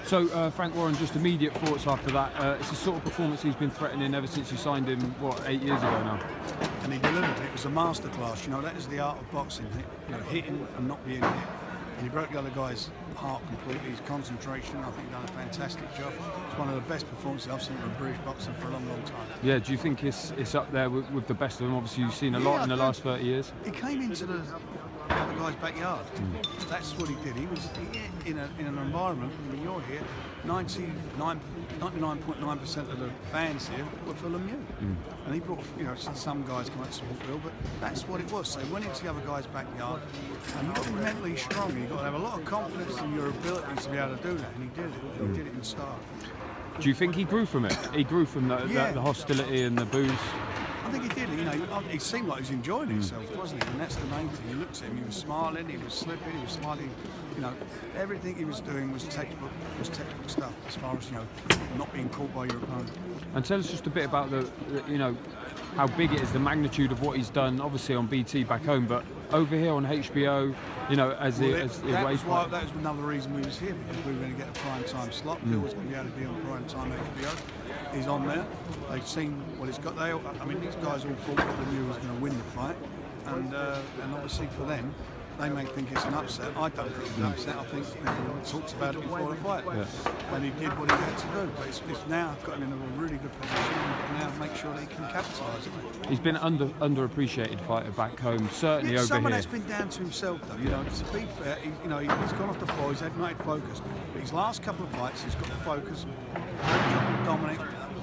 So, Frank Warren, just immediate thoughts after that. It's the sort of performance he's been threatening ever since you signed him, what, 8 years ago now? And he delivered. It was a masterclass. You know, that is the art of boxing. You know, hitting and not being hit. And he broke the other guy's heart completely. His concentration, I think, done a fantastic job. It's one of the best performances I've seen from a British boxer for a long, long time. Yeah, do you think it's up there with the best of them? Obviously, you've seen a lot in the last 30 years. He came into the other guy's backyard. That's what he did. He was in an environment, when you're here, 99.9% of the fans here were for Lemieux. And he brought, you know, some guys come out to support Bill, but that's what it was. So he went into the other guy's backyard, and you've got to be mentally strong. You've got to have a lot of confidence in your abilities to be able to do that, and he did it. He did it in style. Do you think he grew from it? He grew from the hostility and the booze? I think he did. You know, he seemed like he was enjoying himself, wasn't he? And that's the main thing. You looked at him, he was smiling, he was slipping, he was smiling. You know, everything he was doing was textbook stuff as far as, you know, not being caught by your opponent. And tell us just a bit about you know, how big it is, the magnitude of what he's done, obviously on BT back home, but over here on HBO, you know, that was another reason we was here, because we were going to get a prime time slot. Bill was going to be able to be on prime time HBO. He's on there. They've seen what he's got. I mean, these guys all thought that Lemieux was going to win the fight, and obviously for them, they may think it's an upset. I don't think it's an upset. I think everyone talks about it before the fight, and he did what he had to do. But it's now got him in a really good position, and now make sure that he can capitalise on it. He's been underappreciated fighter back home, certainly over someone here. that's been down to himself, though. You know, to be fair, he's gone off the ball. He's not had focus. But his last couple of fights, he's got the focus. With Dominic,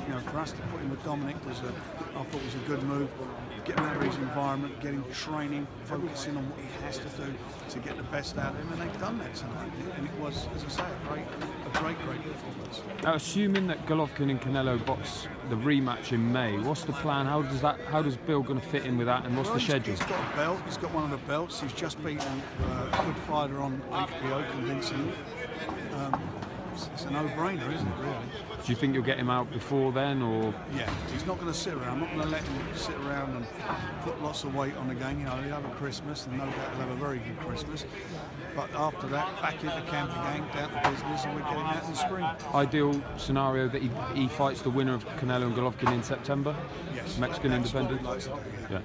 you know, for us to put him with Dominic I thought was a good move. Get him out of his environment, get him training, focusing on what he has to do to get the best out of him, and they've done that tonight. And it was, as I say, a great performance. Now, assuming that Golovkin and Canelo box the rematch in May, what's the plan? How does Bill going to fit in with that, and what's the schedule? He's got a belt. He's got one of the belts. He's just beaten a good fighter on HBO, convincingly. It's a no-brainer, isn't it, really? Do you think you'll get him out before then, or...? Yeah, he's not going to sit around. I'm not going to let him sit around and put lots of weight on again. You know, he'll have a Christmas, and no doubt he'll have a very good Christmas. But after that, back into camp again, down to business, and we're getting out in the spring. Ideal scenario that he fights the winner of Canelo and Golovkin in September? Yes. Mexican independent? That's what we'd like to do, yeah.